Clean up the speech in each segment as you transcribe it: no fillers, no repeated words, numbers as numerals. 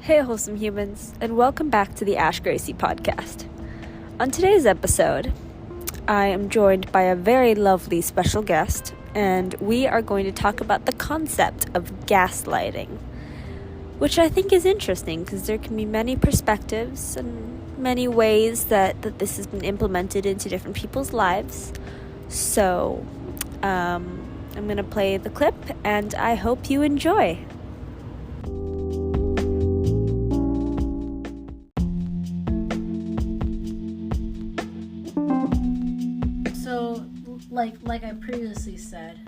Hey, wholesome humans, and welcome back to the Ash Gracie podcast. On today's episode, I am joined by a very lovely special guest, and we are going to talk about the concept of gaslighting, which I think is interesting because there can be many perspectives and many ways that this has been implemented into different people's lives. So, I'm going to play the clip, and I hope you enjoy. Like I previously said,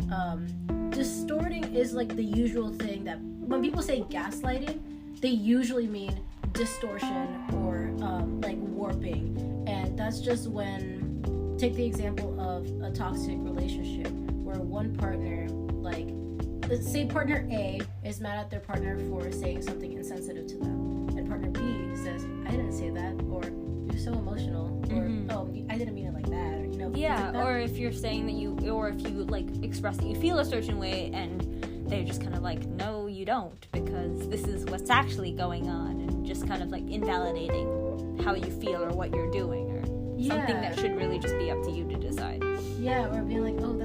distorting is like the usual thing that when people say gaslighting, they usually mean distortion or like warping. And that's just when, take the example of a toxic relationship where one partner, like, let's say partner A is mad at their partner for saying something insensitive to them, and partner B says, I didn't say that, or you're so emotional, or oh, I didn't mean it like that, or yeah, like or if you're saying that or if you like express that you feel a certain way and they're just kind of like, no, you don't, because this is what's actually going on, and just kind of like invalidating how you feel or what you're doing, or something that should really just be up to you to decide. Yeah, or being like, oh,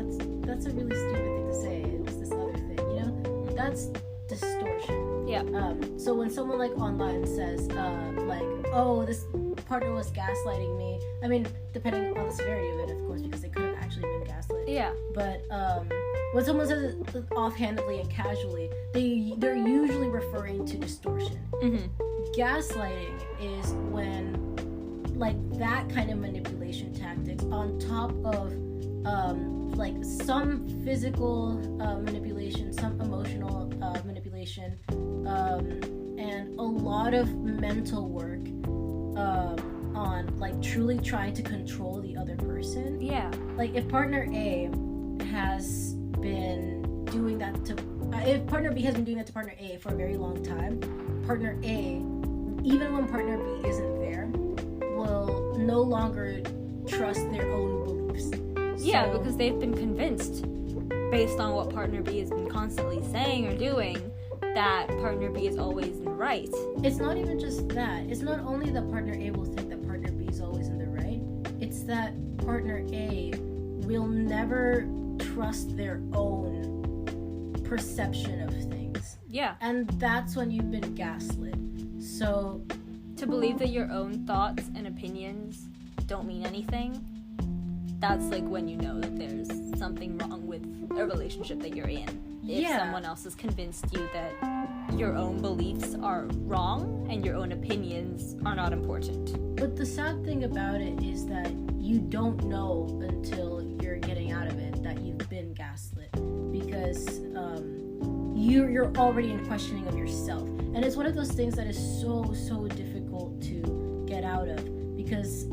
that's a really stupid thing to say. It was this other thing, That's distortion. Yeah. So when someone like online says, like, oh, this partner was gaslighting me. I mean, depending on the severity of it, of course, because they could have actually been gaslighting. Yeah. But when someone says it offhandedly and casually, they're usually referring to distortion. Gaslighting is when, like, that kind of manipulation tactics on top of like some physical manipulation, some emotional manipulation, and a lot of mental work on like truly trying to control the other person. Yeah. Like if partner A has been doing that if partner B has been doing that to partner A for a very long time, partner A, even when partner B isn't there, will no longer trust their own beliefs. Yeah, because they've been convinced, based on what partner B has been constantly saying or doing, that partner B is always in the right. It's not even just that. It's not only that partner A will think that partner B is always in the right. It's that partner A will never trust their own perception of things. Yeah. And that's when you've been gaslit. So, to believe that your own thoughts and opinions don't mean anything, that's like when you know that there's something wrong with a relationship that you're in. If someone else has convinced you that your own beliefs are wrong and your own opinions are not important. But the sad thing about it is that you don't know until you're getting out of it that you've been gaslit, because you're already in questioning of yourself. And it's one of those things that is so difficult to get out of, because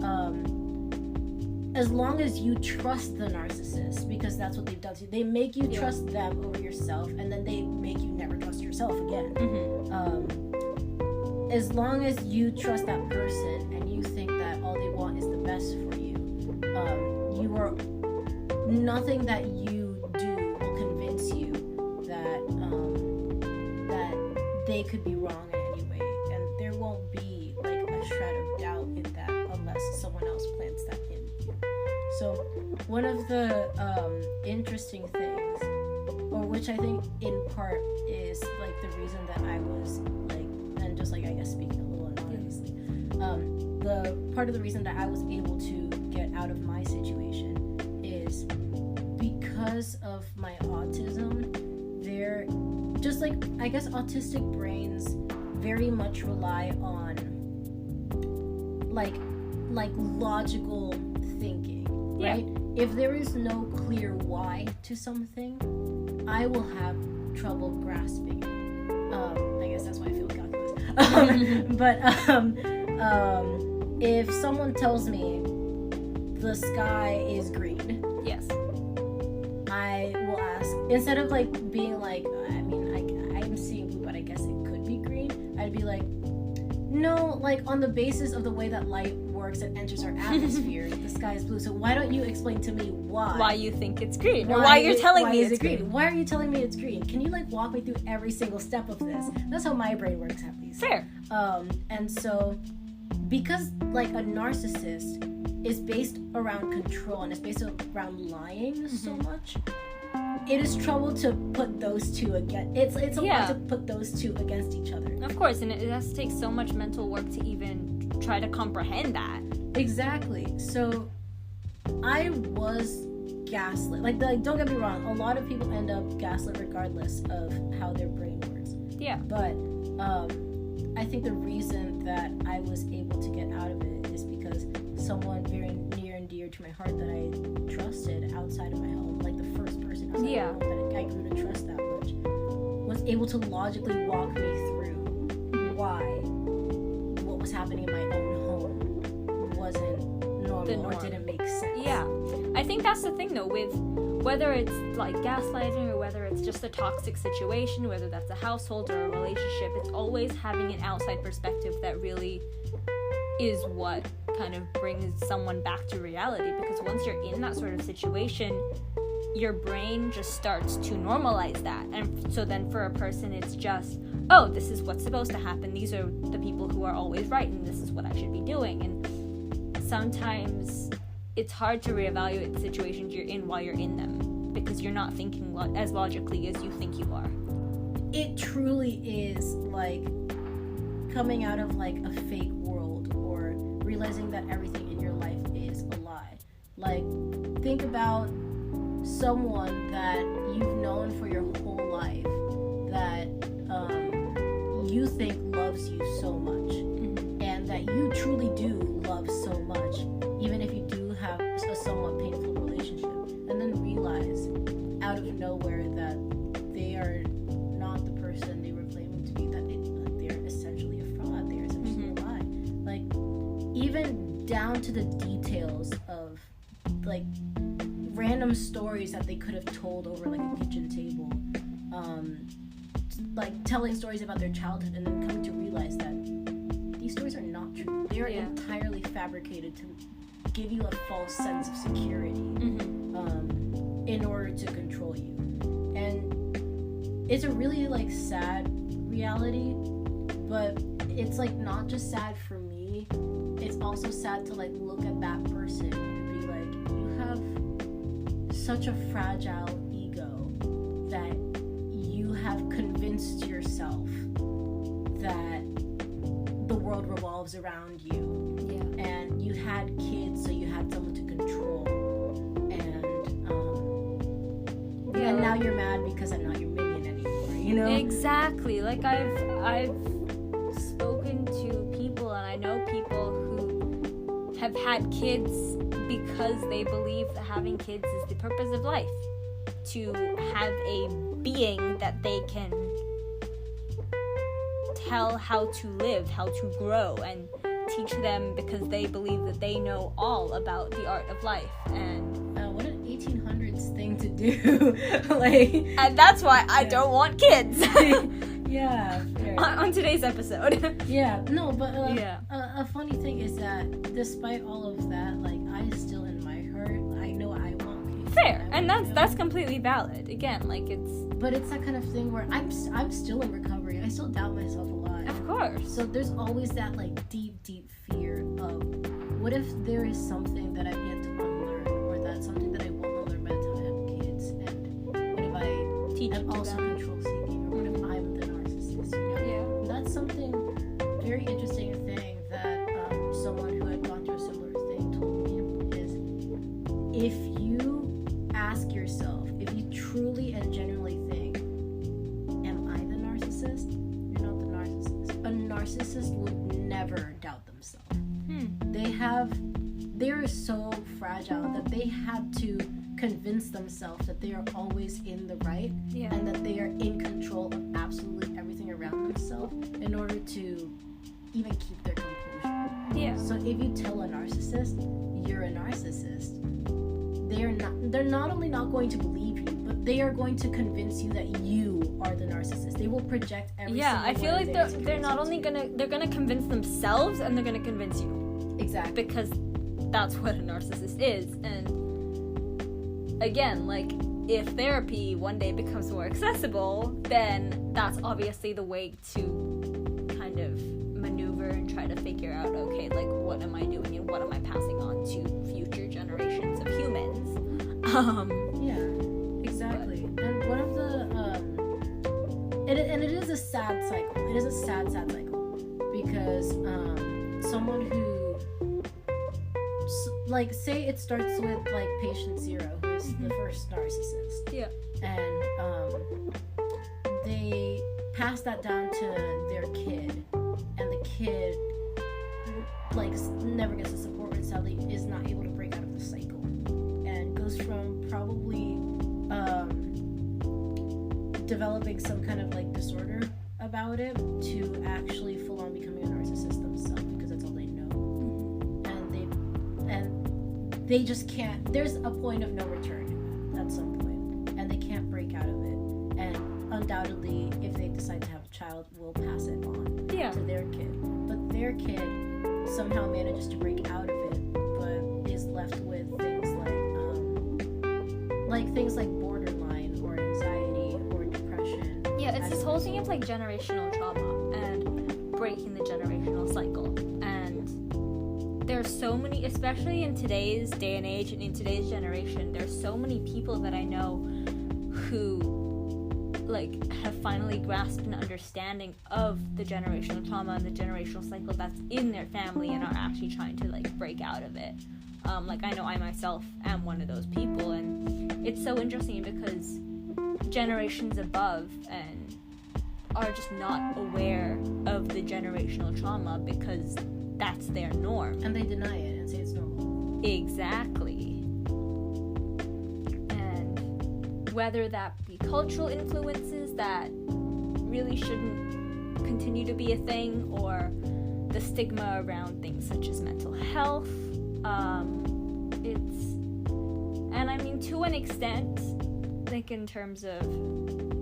as long as you trust the narcissist, because that's what they've done to you, they make you trust them over yourself, and then they make you never trust yourself again. As long as you trust that person and you think that all they want is the best for you, nothing that you do will convince you that they could be wrong in any way, and there won't be like a shred of doubt in that unless someone else plants that in you. So one of the interesting things, or which I think in part is like the reason that I was like, and just like I guess speaking a little anonymously, the part of the reason that I was able to get out of my situation is because of my autism. They're just like, I guess autistic brains very much rely on like logical thinking, right? If there is no clear why to something, I will have trouble grasping it. I guess that's why I feel calculus. But if someone tells me the sky is green, yes, I will ask, instead of like being like, I mean, I'm seeing blue, but I guess it could be green, I'd be like, no, like on the basis of the way that light works works and enters our atmosphere, the sky is blue. So why don't you explain to me why you think it's green, or why you're telling me it's green? Why are you telling me it's green? Can you like walk me through every single step of this? That's how my brain works, at least. Fair. And so because like a narcissist is based around control and it's based around lying so much, it is trouble to put those two against. It's a lot to put those two against each other. Of course, and it has to take so much mental work to even try to comprehend that. Exactly. So I was gaslit. Like don't get me wrong, a lot of people end up gaslit regardless of how their brain works. Yeah. But I think the reason that I was able to get out of it is because someone very near and dear to my heart that I trusted outside of my home, like the first person outside of my home that I grew to trust that much, was able to logically walk me through why what was happening in my own home wasn't normal or didn't make sense. Yeah. I think that's the thing though, with whether it's like gaslighting or whether it's just a toxic situation, whether that's a household or a relationship, it's always having an outside perspective that really is what kind of brings someone back to reality. Because once you're in that sort of situation, your brain just starts to normalize that. And so then for a person, it's just, oh, this is what's supposed to happen. These are the people who are always right, and this is what I should be doing. And sometimes it's hard to reevaluate the situations you're in while you're in them, because you're not thinking as logically as you think you are. It truly is like coming out of like a fake world, or realizing that everything in your life is a lie. Like, think about someone that you've known for your whole life that you think loves you so much, and that you truly do love so much, even if you do have a somewhat painful relationship, and then realize out of nowhere that they are not the person they were claiming to be, that they're essentially a fraud, they're essentially a lie. Like, even down to the details of like random stories that they could have told over like a kitchen table, like telling stories about their childhood, and then coming to realize that these stories are not true. They are entirely fabricated to give you a false sense of security, in order to control you. And it's a really like sad reality, but it's like not just sad for me, it's also sad to like look at that person and be like, you have such a fragile ego that you have convinced yourself that the world revolves around you. Yeah. And you had kids, so you had someone to control. And now you're mad because I'm not your minion anymore, you know? Exactly. Like, I've spoken to people, and I know people who have had kids because they believe that having kids is the purpose of life. To have a being that they can tell how to live, how to grow, and teach them, because they believe that they know all about the art of life. And what an 1800s thing to do. Like, and that's why I don't want kids. Yeah, fair. on today's episode. Yeah, no, but a funny thing is that despite all of that, like, I still in my heart, I know I want kids. Fair, and that's completely valid. Again, like, but it's that kind of thing where I'm still in recovery. I still doubt myself a lot. Of course. So there's always that like deep fear of, what if there is something that I've yet to unlearn, or that's something that I won't unlearn by the time I have kids, and what if I am also control seeking, or what if I'm the narcissist, you know? Yeah. And that's something very interesting thing that someone who had gone through a similar thing told me is, if you ask yourself, if you truly and genuinely think, am I the narcissist? You're not the narcissist. A narcissist would never doubt themselves. They're so fragile that they have to convince themselves that they are always in the right, and that they are in control of absolutely everything around themselves in order to even keep their composure. Yeah. So if you tell a narcissist you're a narcissist, they're not only not going to believe you, but they are going to convince you that you are the narcissist. They will project every single I feel like they're not only they're gonna convince themselves, and they're gonna convince you. Exactly. Because that's what a narcissist is. And again, like, if therapy one day becomes more accessible, then that's obviously the way to kind of maneuver and try to figure out, okay, like, what am I doing and what am I passing on to future generations of humans? Yeah, exactly. And one of the it is a sad cycle. It is a sad cycle because someone who, like, say it starts with like patient 0, who is the first narcissist. Yeah. And they pass that down to their kid, and the kid, like, never gets the support and sadly is not able to break out of the cycle, and goes from probably developing some kind of like disorder about it to actually full on becoming a narcissist themselves, because that's all they know. And they just can't, there's a point of no return at some point, and they can't break out of it. And undoubtedly, if they decide to have a child, will pass it on to their kid. But their kid somehow manages to break out of it, but is left with things like borderline or anxiety or depression. Yeah, it's this whole thing of like generational trauma and breaking the generational cycle. And there's so many, especially in today's day and age and in today's generation, there's so many people that I know who like have finally grasped an understanding of the generational trauma and the generational cycle that's in their family and are actually trying to like break out of it. Like, I know I myself am one of those people, and it's so interesting because generations above and are just not aware of the generational trauma because that's their norm. And they deny it and say it's normal. Exactly. And whether that be cultural influences that really shouldn't continue to be a thing, or the stigma around things such as mental health, and I mean, to an extent, like in terms of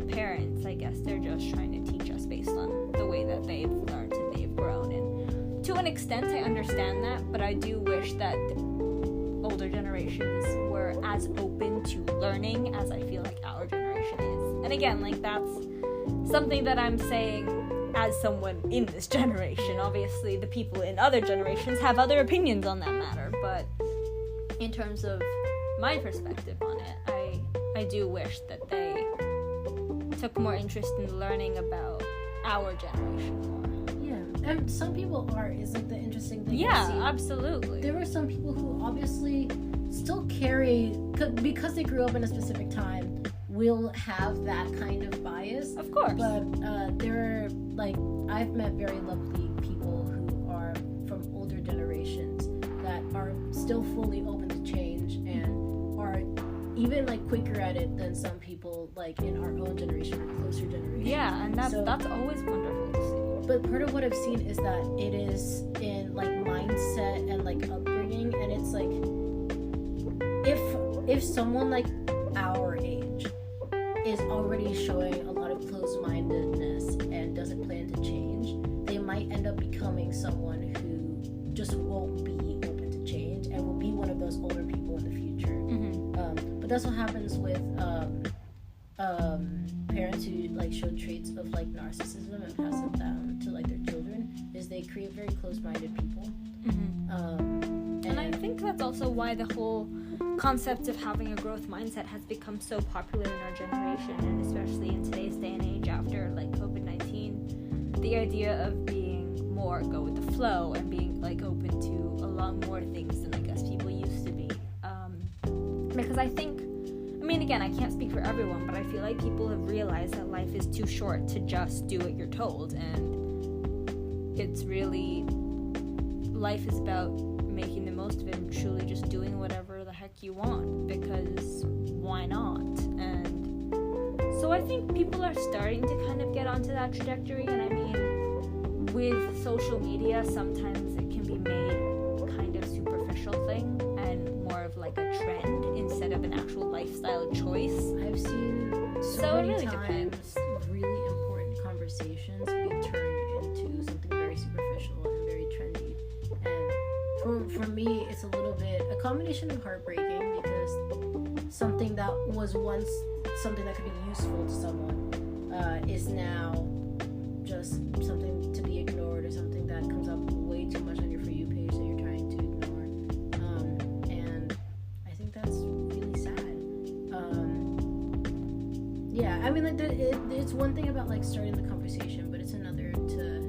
parents, I guess they're just trying to teach us based on the way that they've learned and they've grown. And to an extent, I understand that, but I do wish that older generations were as open to learning as I feel like our generation is. And again, like, that's something that I'm saying as someone in this generation. Obviously, the people in other generations have other opinions on that matter, but in terms of my perspective on it, I do wish that they took more interest in learning about our generation more. Yeah, and some people are, is like the interesting thing. Yeah, absolutely. There were some people who obviously still carry, because they grew up in a specific time, will have that kind of bias. Of course. But there are, like, I've met very lovely people who are from older generations that are still fully open to change and are even like quicker at it than some people like in our own generation or closer generation. Yeah, and that's always wonderful to see. But part of what I've seen is that it is in like mindset and like upbringing, and it's like if someone like our age is already showing a lot of closed-mindedness and doesn't plan to change, they might end up becoming someone who just won't be open to change and will be one of those older people in the future. But that's what happens with parents who like show traits of like narcissism and pass them down to like their children, is they create very closed-minded people. And I think that's also why the whole concept of having a growth mindset has become so popular in our generation, and especially in today's day and age after like COVID-19. The idea of being more go with the flow and being like open to a lot more things than I guess people used to be. Because I think, I mean, again, I can't speak for everyone, but I feel like people have realized that life is too short to just do what you're told, and it's really, life is about making the most of it and truly just doing whatever the heck you want, because why not? And so I think people are starting to kind of get onto that trajectory, and I mean, with social media, sometimes it can be made kind of superficial thing and more of like a trend instead of an actual lifestyle choice. I've seen so many really times depends. really important conversations be turned into something very superficial and very trendy. And combination of heartbreaking because something that was once something that could be useful to someone is now just something to be ignored, or something that comes up way too much on your For You page that you're trying to ignore. And I think that's really sad. Yeah, I mean, like, it's one thing about, like, starting the conversation, but it's another to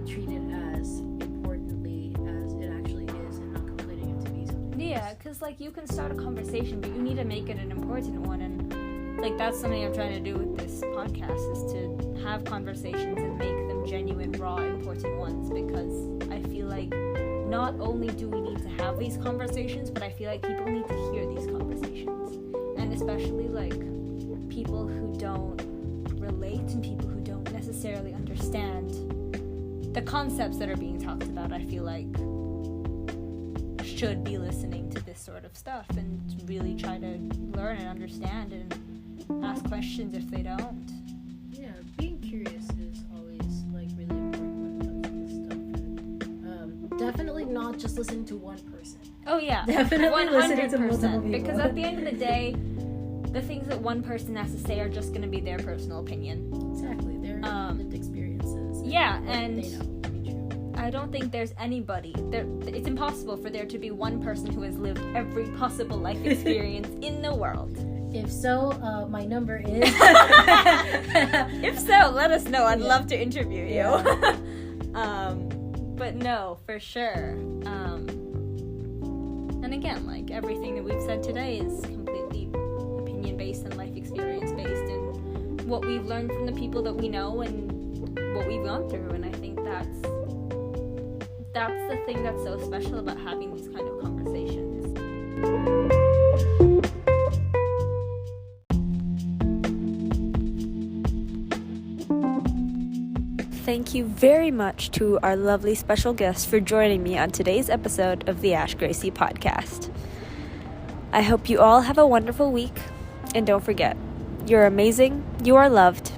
treat it as importantly as it actually is and not conflating it to be something Yeah, else. because, like, you can start a conversation, but you need to make it an important one. And, like, that's something I'm trying to do with this podcast, is to have conversations and make them genuine, raw, important ones. Because I feel like not only do we need to have these conversations, but I feel like people need to hear these conversations. And especially, like, people who don't relate and people who don't necessarily understand the concepts that are being talked about, I feel like should be listening to this sort of stuff and really try to learn and understand and ask questions if they don't. Yeah, being curious is always, like, really important when it comes to this stuff. And definitely not just listening to one person. Oh yeah, Definitely listening to multiple 100%. people. Because at the end of the day, the things that one person has to say are just going to be their personal opinion. Exactly, their lived experiences. Yeah, what and they know to be true. I don't think there's anybody there. It's impossible for there to be one person who has lived every possible life experience in the world. If so, my number is. If so, let us know. I'd Yeah. love to interview you. Yeah. But no, for sure. And again, like, everything that we've said today is completely opinion based and life experience based, and what we've learned from the people that we know and what we've gone through. And I think that's the thing that's so special about having these kind of conversations. Thank you very much to our lovely special guest for joining me on today's episode of the Ash Gracie podcast. I hope you all have a wonderful week, and don't forget, you're amazing, you are loved,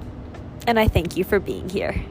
and I thank you for being here.